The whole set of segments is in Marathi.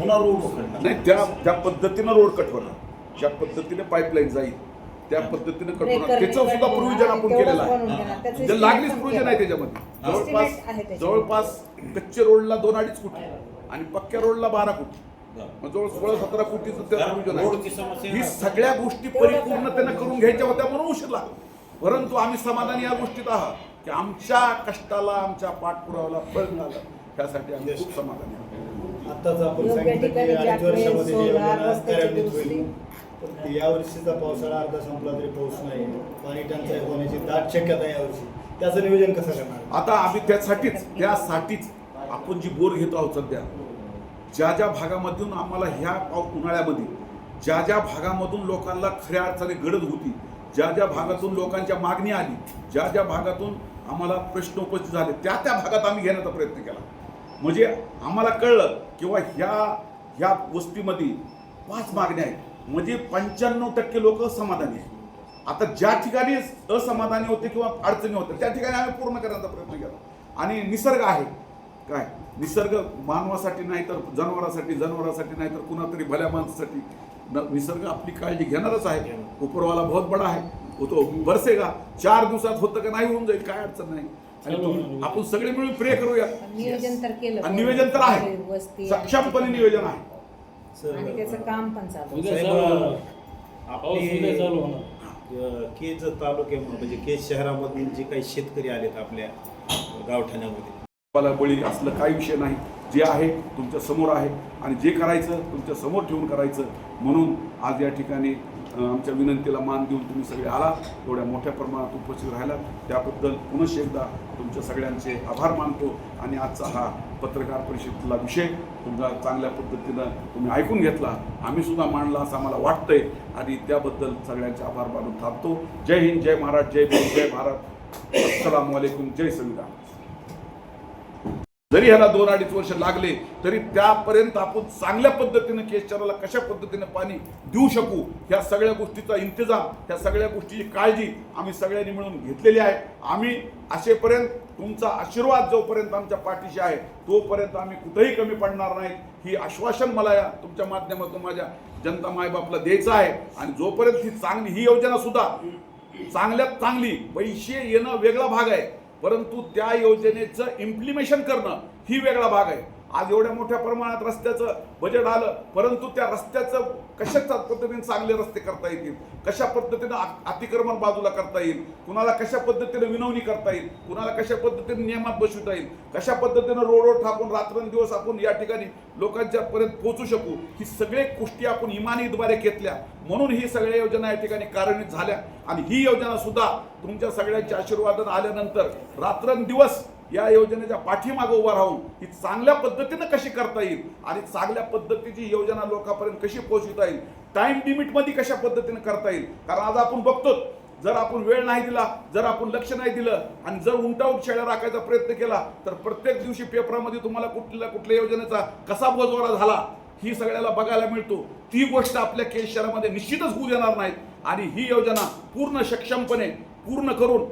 पुन्हा रोड उखडणार नाही, त्या पद्धतीनं रोड कट होणार, ज्या पद्धतीने पाईपलाईन जाईल त्या पद्धतीने कट होणार. त्याचं सुद्धा प्रोव्हिजन आपण केलेलं आहे. जर लागलीच प्रोव्हिजन आहे त्याच्यामध्ये. जवळपास कच्चे रोडला 2-2.5 कोटी आणि पक्क्या रोडला 12 कोटी, मग जवळ 16-17 कोटीचं त्या प्रोव्हिजन आहे. ही सगळ्या गोष्टी परिपूर्णतेनं करून घ्यायच्या होत्या म्हणून उशीर लागला. परंतु आम्ही समाधानी या गोष्टीत आहात की आमच्या कष्टाला, आमच्या पाठपुरावाला फळ मिळालं, त्यासाठी आम्ही खूप समाधानी आहोत. आताच आपण सांगितलं की 2.5 वर्षामध्ये जी योजना कार्यान्वित होईल, पण यावर्षीचा पावसाळा अर्धा संपला तरी पाऊस नाही, पाणी टंचाई होण्याची दाट शक्यता आहे यावर्षी. त्याचं नियोजन कसं करणार? आता आम्ही त्यासाठीच आपण जी बोर घेतो आहोत सध्या, ज्या भागामधून आम्हाला ह्या उन्हाळ्यामध्ये ज्या भागामधून लोकांना खऱ्या अर्थाने गरज होती, ज्या भागातून लोकांच्या मागणी आली, ज्या भागातून आम्हाला प्रश्न उपस्थित झाले, त्या भागात आम्ही घेण्याचा प्रयत्न केला. म्हणजे आम्हाला कळलं किंवा ह्या वस्तीमध्ये 5 मागण्या आहेत, म्हणजे 95% लोक समाधानी आहेत. आता ज्या ठिकाणी असमाधानी होते किंवा अडचणी होत्या त्या ठिकाणी आम्ही पूर्ण करण्याचा प्रयत्न केला. आणि निसर्ग आहे काय, निसर्ग मानवासाठी नाही तर जनावरासाठी नाही तर कुणा तरी भल्या माणसासाठी निसर्ग आपली काळजी घेणारच आहे. उपरवाला बहुत बडा आहे, तो बरसेगा. 4 दिवसात होतं का नाही होऊन जाईल, काय अडचण नाही. आणि आपण सगळे मिळून प्रे करूया. नियोजन तर आहे, सक्षमपणे नियोजन आहे आणि त्याचं काम पण चालू केज तालुक्यामध्ये म्हणजे केज शहरामधील जे काही शेतकरी आलेत आपल्या गावठाण्यामध्ये, मला बळी असलं काही विषय नाही. जे आहे तुमच्या समोर आहे आणि जे करायचं तुमच्या समोर ठेवून करायचं. म्हणून आज या ठिकाणी आमच्या विनंतीला मान देऊन तुम्ही सगळे आला, एवढ्या मोठ्या प्रमाणात उपस्थित राहिला, त्याबद्दल पुनश्च एकदा तुमच्या सगळ्यांचे आभार मानतो. आणि आजचा हा पत्रकार परिषदेतला विषय तुमचा चांगल्या पद्धतीनं तुम्ही ऐकून घेतला, आम्ही सुद्धा मांडला असं आम्हाला वाटतंय आणि त्याबद्दल सगळ्यांचे आभार मानून थांबतो. जय हिंद, जय महाराज, जय भीम, जय भारत, अस्सलामु अलैकुम, जय संविधान. जरी ह्याला 2-2.5 वर्ष लागले तरी त्यापर्यंत आपण चांगल्या पद्धतीने केशराला कशा पद्धतीने पाणी देऊ शकू, ह्या सगळ्या गोष्टीचा इंतजाम, ह्या सगळ्या गोष्टीची काळजी आम्ही सगळ्यांनी मिळून घेतलेली आहे. आम्ही असेपर्यंत तुमचा आशीर्वाद जोपर्यंत आमच्या पाठीशी आहे तोपर्यंत आम्ही कुठेही कमी पडणार नाही, ही आश्वासन मला या तुमच्या माध्यमातून माझ्या जनता मायबापला द्यायचं आहे. आणि जोपर्यंत ही योजना सुद्धा चांगल्यात चांगली, पैसे येणं वेगळा भाग आहे, परंतु त्या योजनेचं इम्प्लिमेशन करणं ही वेगळा भाग आहे. आज एवढ्या मोठ्या प्रमाणात रस्त्याचं बजेट आलं, परंतु त्या रस्त्याचं कशा पद्धतीने चांगले रस्ते करता येतील, कशा पद्धतीनं अतिक्रमण बाजूला करता येईल, कुणाला कशा पद्धतीने विनवणी करता येईल, कुणाला कशा पद्धतीने नियमात बसवता येईल, कशा पद्धतीनं रोडवर ठाकून रात्रंदिवस आपण या ठिकाणी लोकांच्या पर्यंत पोहोचू शकू, ही सगळे गोष्टी आपण इमानीद्वारे घेतल्या. म्हणून ही सगळ्या योजना या ठिकाणी कार्यान्वित झाल्या. आणि ही योजना सुद्धा तुमच्या सगळ्यांच्या आशीर्वादानं आल्यानंतर रात्रंदिवस या योजनेच्या पाठीमागे उभा राहून ही चांगल्या पद्धतीनं कशी करता येईल आणि चांगल्या पद्धतीची योजना लोकांपर्यंत कशी पोहोचवता येईल, टाइम लिमिटमध्ये कशा पद्धतीनं करता येईल. कारण आज आपण बघतो, जर आपण वेळ नाही दिला, जर आपण लक्ष नाही दिलं आणि जर उंटाऊट शेळ्या राखायचा प्रयत्न केला तर प्रत्येक दिवशी पेपरामध्ये तुम्हाला कुठल्या योजनेचा कसा बोजवारा झाला ही सगळ्याला बघायला मिळतो. ती गोष्ट आपल्या केज शहरामध्ये निश्चितच होऊ देणार नाहीत. आणि ही योजना पूर्ण सक्षमपणे पूर्ण करून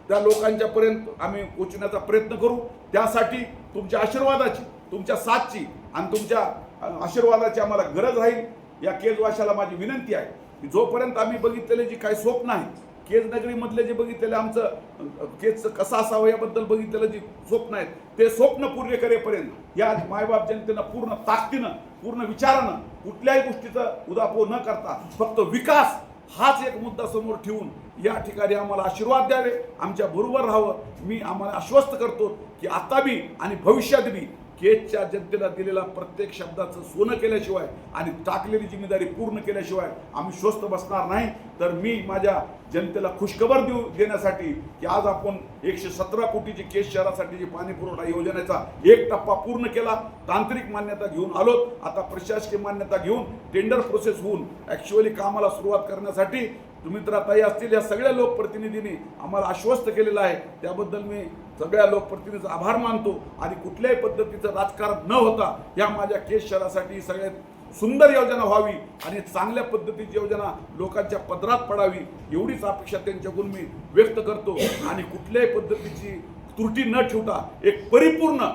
त्या लोकांच्या पर्यंत आम्ही पोहोचण्याचा प्रयत्न करू. त्यासाठी तुमच्या आशीर्वादाची, तुमच्या साथची आणि तुमच्या आशीर्वादाची आम्हाला गरज राहील. या केजवाशाला माझी विनंती आहे की जोपर्यंत आम्ही बघितलेले जी काही स्वप्न आहे, केज नगरीमधले जे बघितलेले आमचं केजचं कसं असावं याबद्दल बघितलेलं जी स्वप्न आहेत ते स्वप्न पूर्ण करेपर्यंत या मायबाप जनतेनं पूर्ण ताकदीनं, पूर्ण विचारानं, कुठल्याही गोष्टीचा उदापोह न करता फक्त विकास हाच एक मुद्दा समोर ठेवून या ठिकाणी आम्हाला आशीर्वाद द्यावे, आमच्या बरोबर राहावं. मी आम्हाला आश्वस्त करतो की आता बी आणि भविष्यात बी केजच्या जनतेला दिलेला प्रत्येक शब्दाचं सोनं केल्याशिवाय आणि टाकलेली जिम्मेदारी पूर्ण केल्याशिवाय आम्ही स्वस्थ बसणार नाही. तर मी माझ्या जनतेला खुशखबर देण्यासाठी की आज आपण 117 कोटीची केज शहरासाठीची पाणी पुरवठा योजनेचा 1 टप्पा पूर्ण केला, तांत्रिक मान्यता घेऊन आलो. आता प्रशासकीय मान्यता घेऊन टेंडर प्रोसेस होऊन ॲक्च्युअली कामाला सुरुवात करण्यासाठी सुमित्राताई असतील या सगळ्या लोकप्रतिनिधींनी आम्हाला आश्वस्त केलेलं आहे. त्याबद्दल मी सगळ्या लोकप्रतिनिधींचा आभार मानतो. आणि कुठल्याही पद्धतीचं राजकारण न होता या माझ्या केज शहरासाठी सगळ्यात सुंदर योजना व्हावी आणि चांगल्या पद्धतीची योजना लोकांच्या पदरात पडावी एवढीच अपेक्षा त्यांच्याकडून मी व्यक्त करतो. आणि कुठल्याही पद्धतीची त्रुटी न ठेवता एक परिपूर्ण,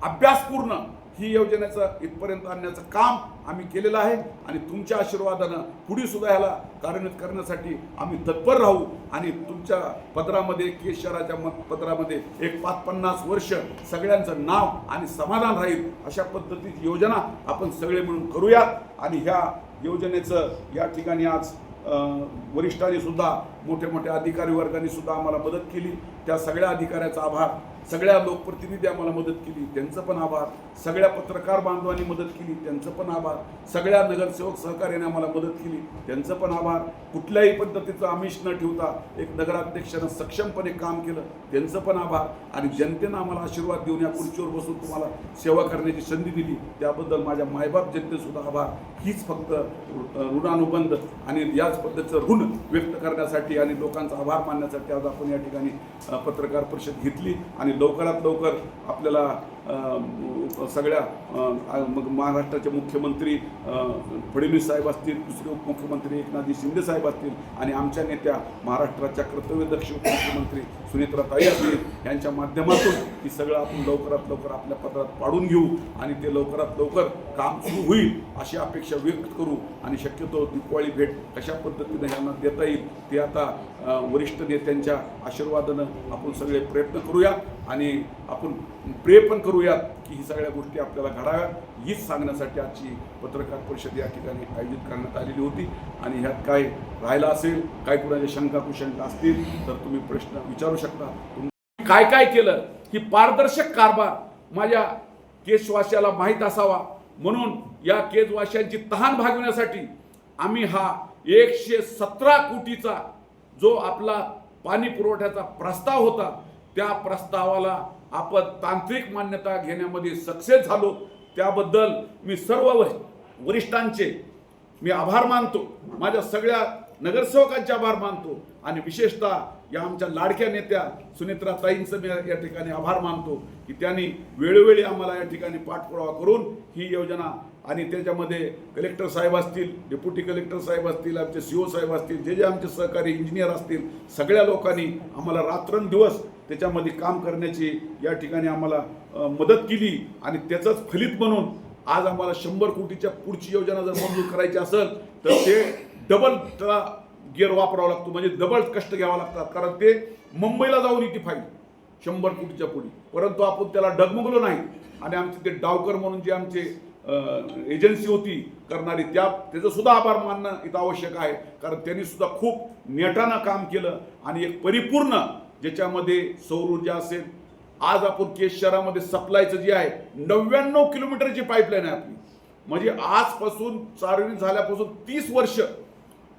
अभ्यासपूर्ण ही योजनेचं इथपर्यंत आणण्याचं काम आम्ही केलेलं आहे आणि तुमच्या आशीर्वादानं पुढे सुद्धा ह्याला कार्यान्वित करण्यासाठी आम्ही तत्पर राहू आणि तुमच्या पदरामध्ये केस शहराच्या पदरामध्ये एक 50 वर्ष सगळ्यांचं नाव आणि समाधान राहील अशा पद्धतीची योजना आपण सगळे मिळून करूयात. आणि ह्या योजनेचं या ठिकाणी आज वरिष्ठांनी सुद्धा मोठ्या मोठ्या अधिकारी वर्गाने सुद्धा आम्हाला मदत केली. त्या सगळ्या अधिकाऱ्याचा आभार. सगळ्या लोकप्रतिनिधी आम्हाला मदत केली त्यांचं पण आभार. सगळ्या पत्रकार बांधवांनी मदत केली त्यांचं पण आभार. सगळ्या नगरसेवक सहकार्याने आम्हाला मदत केली त्यांचं पण आभार. कुठल्याही पद्धतीचं आमिष न ठेवता एक नगराध्यक्षानं सक्षमपणे काम केलं त्यांचं पण आभार. आणि जनतेनं आम्हाला आशीर्वाद देऊन या खुर्चीवर बसून तुम्हाला सेवा करण्याची संधी दिली त्याबद्दल माझ्या मायबाप जनतेसुद्धा आभार. हीच फक्त ऋणानुबंध आणि याच पद्धतीचं ऋण व्यक्त करण्यासाठी आणि लोकांचा आभार मानण्यासाठी आज आपण या ठिकाणी पत्रकार परिषद घेतली. आणि लवकरात लवकर आपल्याला सगळ्या मग महाराष्ट्राचे मुख्यमंत्री फडणवीस साहेब असतील, दुसरे उपमुख्यमंत्री एकनाथजी शिंदे साहेब असतील आणि आमच्या नेत्या महाराष्ट्राच्या कर्तव्यदक्ष उपमुख्यमंत्री सुनेत्राताई असतील यांच्या माध्यमातून ही सगळं आपण लवकरात लवकर आपल्या पत्रात पाडून घेऊ आणि ते लवकरात लवकर काम सुरू होईल अशी अपेक्षा व्यक्त करू. आणि शक्यतो दिवाळी भेट कशा पद्धतीने यांना देता येईल ते आता वरिष्ठ नेत्यांच्या आशीर्वादानं आपण सगळे प्रयत्न करूया आणि आपण प्रे पण करूयात की ही सगळ्या गोष्टी आपल्याला घडाव्यात. हीच सांगण्यासाठी आजची पत्रकार परिषद या ठिकाणी आयोजित करण्यात आलेली होती. आणि ह्यात काय राहिला असेल, काय कुणाच्या शंका कुशंका असतील तर तुम्ही प्रश्न विचारू शकता. तुम्ही काय काय केलं ही पारदर्शक कारभार माझ्या केशवाशाला माहीत असावा म्हणून या केशवाशांची तहान भागवण्यासाठी आम्ही हा 117 कोटीचा जो आपला पाणी पुरवठ्याचा प्रस्ताव होता त्या प्रस्तावाला आपण तांत्रिक मान्यता घेण्यामध्ये सक्सेस झालो. त्याबद्दल मी सर्व वरिष्ठांचे मी आभार मानतो. माझ्या सगळ्या नगरसेवकांचे आभार मानतो आणि विशेषतः या आमच्या लाडक्या नेत्या सुनेत्राताईंचं मी या ठिकाणी आभार मानतो की त्यांनी वेळोवेळी आम्हाला या ठिकाणी पाठपुरावा करून ही योजना आणि त्याच्यामध्ये कलेक्टर साहेब असतील, डेप्युटी कलेक्टर साहेब असतील, आमचे CO साहेब असतील, जे आमचे सहकारी इंजिनियर असतील, सगळ्या लोकांनी आम्हाला रात्रंदिवस त्याच्यामध्ये काम करण्याची या ठिकाणी आम्हाला मदत केली. आणि त्याचंच फलित म्हणून आज आम्हाला 100 कोटीच्या पुढची योजना जर मंजूर करायची असेल तर ते डबल गिअर वापरावा लागतो, म्हणजे डबल कष्ट घ्यावा लागतात. कारण ते मुंबईला जाऊन येते फाईल 100 कोटीच्या पुढे. परंतु आपण त्याला डगमगलो नाही आणि आमचे ते डावकर म्हणून जे आमचे एजन्सी होती करणारी त्याचं सुद्धा आभार मानणं इथं आवश्यक आहे. कारण त्यांनी सुद्धा खूप नेटानं काम केलं आणि एक परिपूर्ण ज्याच्यामध्ये सौर ऊर्जा असेल. आज आपण केस शहरामध्ये सप्लायचं जे आहे 99 किलोमीटरची पाईपलाईन आहे आपली. म्हणजे आजपासून चालू झाल्यापासून 30 वर्ष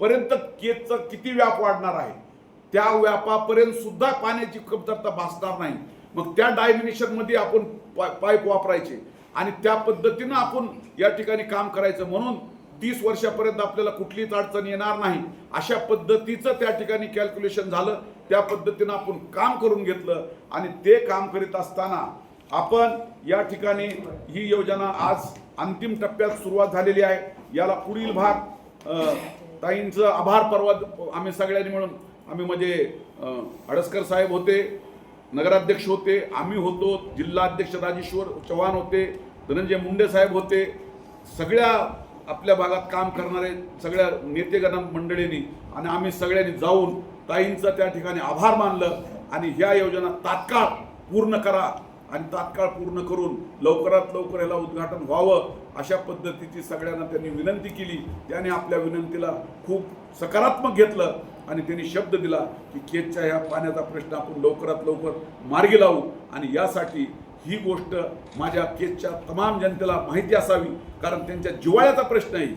पर्यंत केसचा किती व्याप वाढणार आहे त्या व्यापापर्यंत सुद्धा पाण्याची कमतरता भासणार नाही. मग त्या डायमेन्शनमध्ये आपण पाईप वापरायचे आणि त्या पद्धतीनं आपण या ठिकाणी काम करायचं. म्हणून 30 वर्षापर्यंत आपल्याला कुठलीच अडचण येणार नाही अशा पद्धतीचं त्या ठिकाणी कॅल्क्युलेशन झालं. त्या पद्धतीनं आपण काम करून घेतलं आणि ते काम करीत असताना आपण या ठिकाणी ही योजना आज अंतिम टप्प्यात सुरुवात झालेली आहे. याला पुढील भाग ताईंचं आभार परवा आम्ही सगळ्यांनी मिळून आम्ही म्हणजे अडसकर साहेब होते, नगराध्यक्ष होते, आम्ही होतो, जिल्हाध्यक्ष राजेश्वर चव्हाण होते, धनंजय मुंडे साहेब होते, सगळ्या आपल्या भागात काम करणारे सगळ्या नेतेगण मंडळींनी आणि आम्ही सगळ्यांनी जाऊन ताईंचं त्या ठिकाणी आभार मानलं आणि ह्या योजना तात्काळ पूर्ण करा आणि तात्काळ पूर्ण करून लवकरात लवकर याला उद्घाटन व्हावं अशा पद्धतीची सगळ्यांना त्यांनी विनंती केली. त्याने आपल्या विनंतीला खूप सकारात्मक घेतलं आणि त्यांनी शब्द दिला की केजच्या ह्या पाण्याचा प्रश्न आपण लवकरात लवकर मार्गी लावू. आणि यासाठी ही गोष्ट माझ्या केजच्या तमाम जनतेला माहिती असावी कारण त्यांच्या जिव्हाळ्याचा प्रश्न आहे.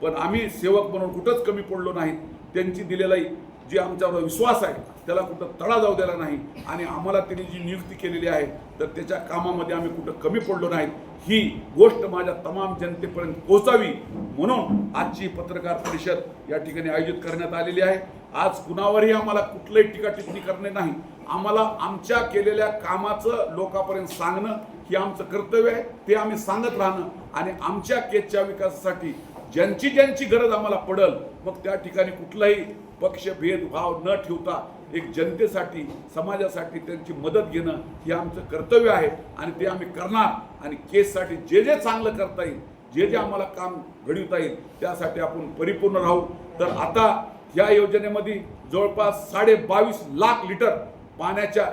पण आम्ही सेवक म्हणून कुठंच कमी पडलो नाही. त्यांची दिलेला जी आमच्यावर विश्वास आहे त्याला कुठं तडा जाऊ द्यायला नाही आणि आम्हाला त्यांनी जी नियुक्ती केलेली आहे तर त्याच्या कामामध्ये आम्ही कुठं कमी पडलो नाही. ही गोष्ट माझ्या तमाम जनतेपर्यंत पोहोचावी म्हणून आजची पत्रकार परिषद या ठिकाणी आयोजित करण्यात आलेली आहे. आज कुणावरही आम्हाला कुठलंही टीका टिप्पणी करणे नाही. आम्हाला आमच्या केलेल्या कामाचं लोकांपर्यंत सांगणं हे आमचं कर्तव्य आहे. ते आम्ही सांगत राहणं आणि आमच्या केजच्या विकासासाठी ज्यांची ज्यांची गरज आम्हाला पडेल मग त्या ठिकाणी कुठलाही पक्ष भेदभाव न ठेवता एक जनतेसाठी समाजासाठी त्यांची मदत घेणं हे आमचं कर्तव्य आहे आणि ते आम्ही करणार आणि केससाठी जे जे चांगलं करता येईल जे जे आम्हाला काम घडवता येईल त्यासाठी आपण परिपूर्ण राहू. तर आता या योजनेमध्ये जवळपास 22.5 लाख लिटर पाण्याच्या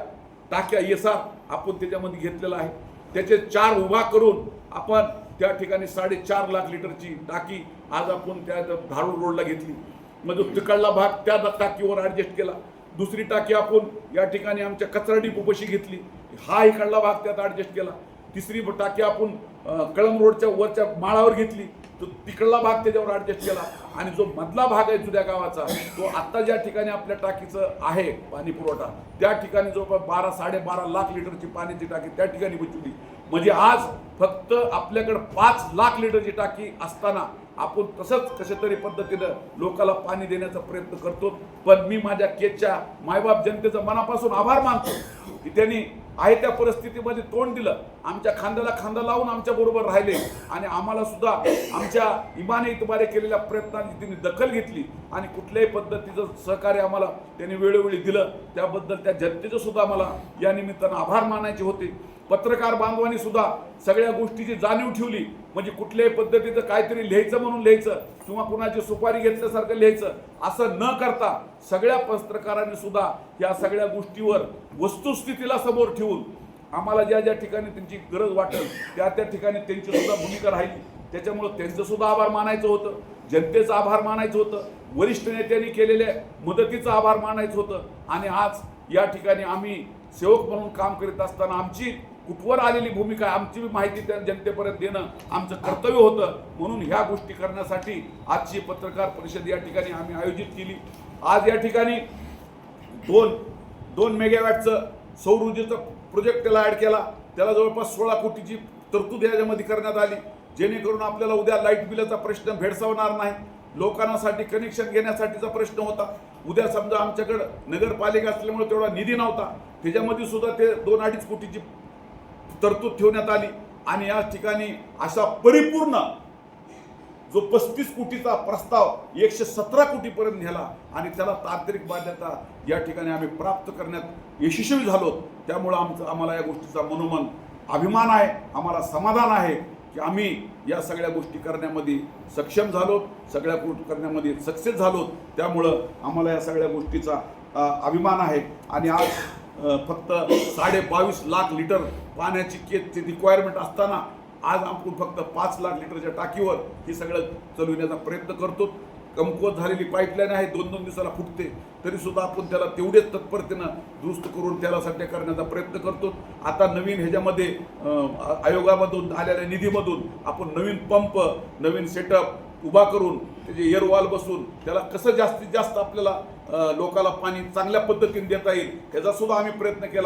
टाक्या ESR आपण त्याच्यामध्ये घेतलेला आहे. त्याचे 4 उभा करून आपण त्या ठिकाणी 4.5 लाख लिटरची टाकी आज आपण त्या धारूर रोडला घेतली. म्हणजे तिकडला भाग त्या टाकीवर ॲडजस्ट केला. दुसरी टाकी आपण या ठिकाणी आमच्या कचरा डिपोपाशी घेतली, हा इकडला भाग त्यात ॲडजस्ट केला. तिसरी टाकी आपण कळंब रोडच्या वरच्या माळावर घेतली, तो तिकडला भाग त्याच्यावर ॲडजस्ट केला. आणि जो मधला भाग आहे जुद्या गावाचा तो आत्ता ज्या ठिकाणी आपल्या टाकीचं आहे पाणी पुरवठा त्या ठिकाणी जवळपास 12-12.5 लाख लिटरची पाण्याची टाकी त्या ठिकाणी बसवली. म्हणजे आज फक्त आपल्याकडे 5 लाख लिटरची टाकी असताना आपण तसंच कशा तरी पद्धतीनं लोकांना पाणी देण्याचा प्रयत्न करतो. पण मी माझ्या केसच्या मायबाप जनतेचं मनापासून आभार मानतो की त्यांनी आहे त्या परिस्थितीमध्ये तोंड दिलं, आमच्या खांद्याला खांदा लावून आमच्या बरोबर राहिले आणि आम्हाला सुद्धा आमच्या इमाने इतबारे केलेल्या प्रयत्नांची त्यांनी दखल घेतली आणि कुठल्याही पद्धतीचं सहकार्य आम्हाला त्यांनी वेळोवेळी दिलं. त्याबद्दल त्या जनतेचं सुद्धा मला या निमित्तानं आभार मानायचे होते. पत्रकार बांधवांनी सुद्धा सगळ्या गोष्टीची जाणीव ठेवली. म्हणजे कुठल्याही पद्धतीचं काहीतरी लिहायचं म्हणून लिहायचं किंवा कुणाची सुपारी घेतल्यासारखं लिहायचं असं न करता सगळ्या पत्रकारांनी सुद्धा या सगळ्या गोष्टीवर वस्तुस्थितीला समोर ठेवून आम्हाला ज्या ज्या ठिकाणी त्यांची गरज वाटेल त्या त्या ठिकाणी त्यांची सुद्धा भूमिका राहिली. त्याच्यामुळं त्यांचं सुद्धा आभार मानायचं होतं, जनतेचा आभार मानायचं होतं, वरिष्ठ नेत्यांनी केलेल्या मदतीचा आभार मानायचं होतं. आणि आज या ठिकाणी आम्ही सेवक म्हणून काम करीत असताना आमची कुठवर आलेली भूमिका आमची माहिती त्या जनतेपर्यंत देणं आमचं कर्तव्य होतं. म्हणून ह्या गोष्टी करण्यासाठी आजची पत्रकार परिषद या ठिकाणी आम्ही आयोजित केली. आज या ठिकाणी 2 मेगावॅटचं सौर ऊर्जेचं प्रोजेक्ट त्याला ॲड केला. त्याला जवळपास 16 कोटीची तरतूद याच्यामध्ये करण्यात आली, जेणेकरून आपल्याला उद्या लाईट बिलाचा प्रश्न भेडसावणार नाही. लोकांसाठी कनेक्शन घेण्यासाठीचा प्रश्न होता. उद्या समजा आमच्याकडं नगरपालिका असल्यामुळे तेवढा निधी नव्हता, त्याच्यामध्ये सुद्धा ते 2-2.5 कोटीची तरतूद ठेवण्यात आली. आणि या ठिकाणी अशा परिपूर्ण जो 35 कोटीचा प्रस्ताव 117 कोटीपर्यंत नेला आणि त्याला तांत्रिक मान्यता या ठिकाणी आम्ही प्राप्त करण्यात यशस्वी झालो. त्यामुळं आम्हाला या गोष्टीचा मनोमन अभिमान आहे, आम्हाला समाधान आहे की आम्ही या सगळ्या गोष्टी करण्यामध्ये सक्षम झालो, सगळ्या गोष्टी करण्यामध्ये सक्सेस झालो. त्यामुळं आम्हाला या सगळ्या गोष्टीचा अभिमान आहे. आणि आज फक्त 22.5 लाख लिटर पाण्याची केसची रिक्वायरमेंट असताना आज आपण फक्त 5 लाख लिटरच्या टाकीवर हे सगळं चालविण्याचा प्रयत्न करतो. कमकुवत झालेली पाईपलाईन आहे, 2-2 दिवसाला फुटते, तरीसुद्धा आपण त्याला तेवढेच तत्परतेनं दुरुस्त करून त्याला सध्या करण्याचा प्रयत्न करतो. आता नवीन ह्याच्यामध्ये आयोगामधून आलेल्या निधीमधून आपण नवीन पंप, नवीन सेटअप उभा करून त्याचे एअरवॉल बसून त्याला कसं जास्तीत जास्त आपल्याला लोकांना पाणी चांगल्या पद्धतीने देता येईल ह्याचा सुद्धा आम्ही प्रयत्न केला.